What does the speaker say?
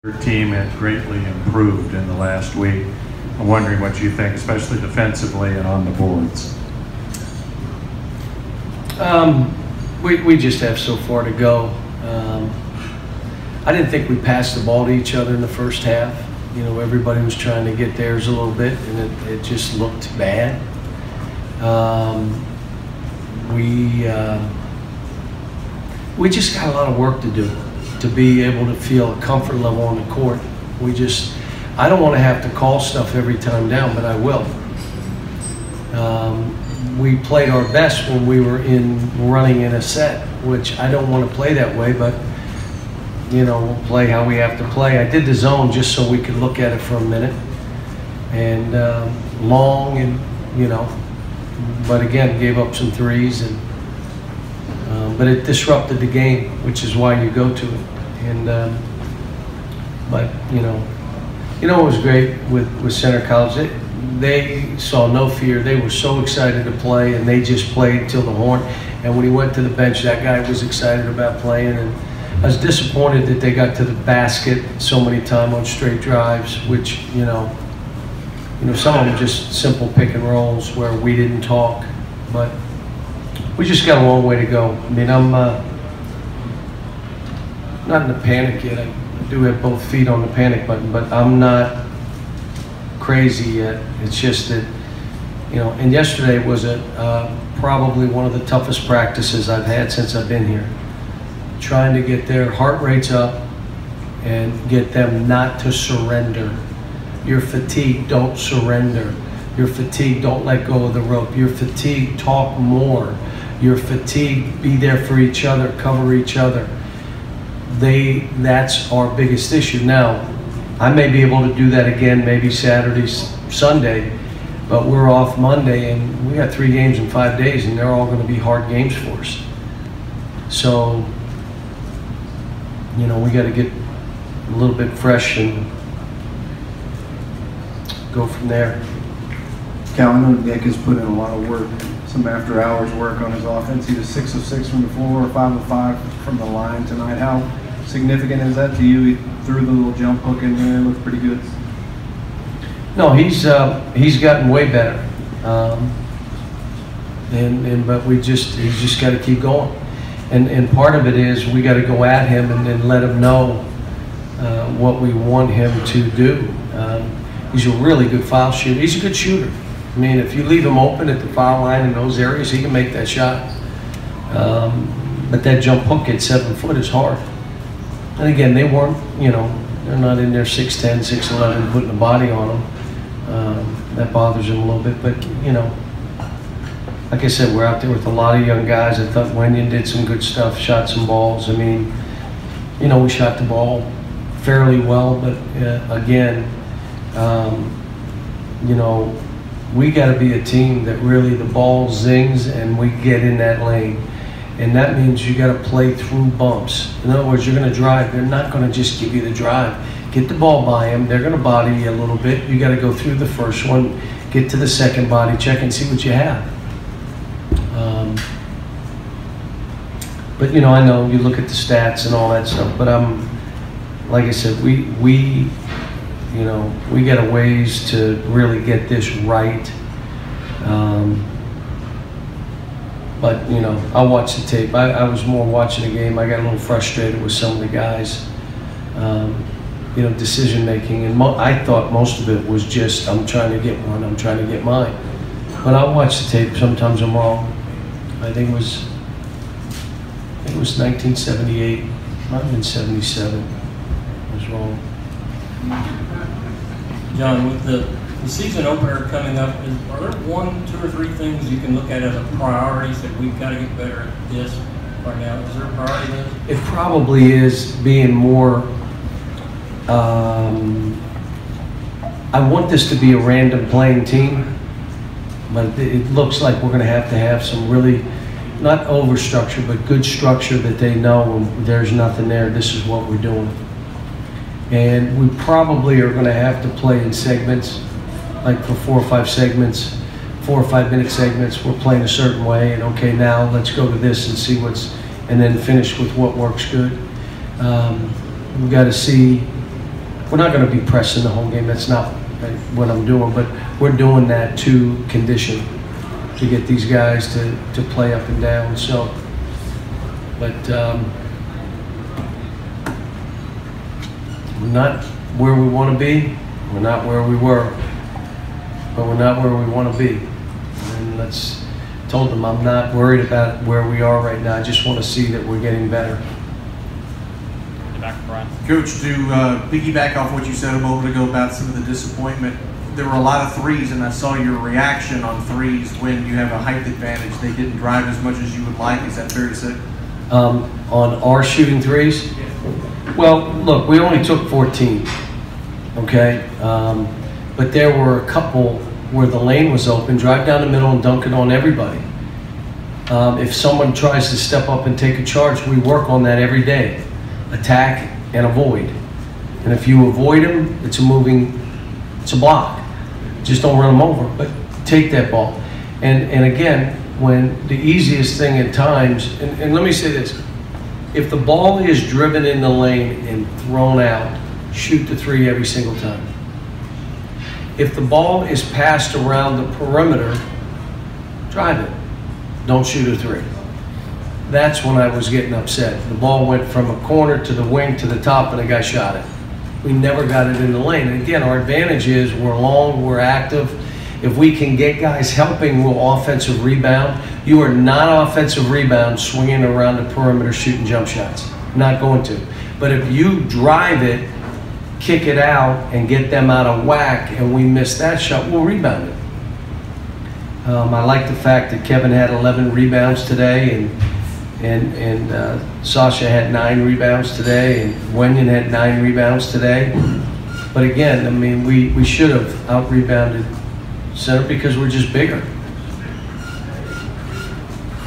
Your team has greatly improved in the last week. I'm wondering what you think, especially defensively and on the boards. We just have so far to go. I didn't think we passed the ball to each other in the first half. You know, everybody was trying to get theirs a little bit, and it just looked bad. We just got a lot of work to do to be able to feel a comfort level on the court. I don't want to have to call stuff every time down, but I will. We played our best when we were running in a set, which I don't want to play that way, but you know, we'll play how we have to play. I did the zone just so we could look at it for a minute, and long, and you know, but again, gave up some threes, and but it disrupted the game, which is why you go to it. And but you know, it was great with Center College. They saw no fear. They were so excited to play, and they just played till the horn. And when he went to the bench, that guy was excited about playing. And I was disappointed that they got to the basket so many times on straight drives, which you know, some of them just simple pick and rolls where we didn't talk, but we just got a long way to go. I mean, I'm not in a panic yet. I do have both feet on the panic button, but I'm not crazy yet. It's just that, you know, and yesterday was probably one of the toughest practices I've had since I've been here. Trying to get their heart rates up and get them not to surrender. You're fatigued, don't surrender. You're fatigued, don't let go of the rope. You're fatigued, talk more. You're fatigued, be there for each other, cover each other. That's our biggest issue. Now, I may be able to do that again, maybe Saturday, Sunday, but we're off Monday, and we got 3 games in 5 days, and they're all going to be hard games for us. So, you know, we got to get a little bit fresh and go from there. Cal, I know Nick has put in a lot of work, some after-hours work on his offense. He was 6 of 6 from the floor, 5 of 5 from the line tonight. How significant is that to you? He threw the little jump hook in there, looked pretty good. No, he's gotten way better, but he's just got to keep going, and part of it is we got to go at him and then let him know what we want him to do. He's a really good foul shooter. He's a good shooter. I mean, if you leave him open at the foul line in those areas, he can make that shot. But that jump hook at 7 foot is hard. And again, they weren't, you know, they're not in there 6'10", 6'11", putting a body on them. That bothers them a little bit. But, you know, like I said, we're out there with a lot of young guys. I thought Wenyan did some good stuff, shot some balls. I mean, you know, we shot the ball fairly well, but again, you know, we got to be a team that really the ball zings and we get in that lane. And that means you got to play through bumps. In other words, you're going to drive. They're not going to just give you the drive. Get the ball by them. They're going to body you a little bit. You got to go through the first one, get to the second body check and see what you have. But, you know, I know you look at the stats and all that stuff, but like I said, we you know, we got a ways to really get this right. But, you know, I'll watch the tape. I was more watching the game. I got a little frustrated with some of the guys, you know, decision making. And I thought most of it was just, I'm trying to get one, I'm trying to get mine. But I'll watch the tape. Sometimes I'm wrong. I think it was 1978. Might have been 77. I was wrong. John, with the season opener coming up, are there 1, 2, or 3 things you can look at as a priorities that we've got to get better at this right now? Is there a priority list? It probably is being more, I want this to be a random playing team, but it looks like we're going to have some really, not over structure, but good structure that they know when there's nothing there, this is what we're doing. And we probably are going to have to play in segments, like for 4 or 5 segments, 4 or 5 minute segments, we're playing a certain way, and okay, now let's go to this and see and then finish with what works good. We've got to see we're not going to be pressing the whole game. That's not what I'm doing, but we're doing that to condition, to get these guys to play up and down. So, but we're not where we want to be. We're not where we were, but we're not where we want to be. And told them I'm not worried about where we are right now. I just want to see that we're getting better. Coach, to piggyback off what you said a moment ago about some of the disappointment, there were a lot of threes, and I saw your reaction on threes when you have a height advantage. They didn't drive as much as you would like. Is that fair to say? On our shooting threes? Well, look, we only took 14, okay? But there were a couple where the lane was open, drive down the middle and dunk it on everybody. If someone tries to step up and take a charge, we work on that every day. Attack and avoid. And if you avoid them, it's a block. Just don't run them over, but take that ball. And again, when the easiest thing at times, and let me say this, if the ball is driven in the lane and thrown out, shoot the three every single time. If the ball is passed around the perimeter, drive it. Don't shoot a three. That's when I was getting upset. The ball went from a corner to the wing to the top and the guy shot it. We never got it in the lane. And again, our advantage is we're long, we're active. If we can get guys helping, we'll offensive rebound. You are not offensive rebound swinging around the perimeter shooting jump shots. Not going to. But if you drive it, kick it out, and get them out of whack, and we miss that shot, we'll rebound it. I like the fact that Kevin had 11 rebounds today, and Sasha had 9 rebounds today, and Wenyan had 9 rebounds today. But again, I mean, we should have out-rebounded center because we're just bigger.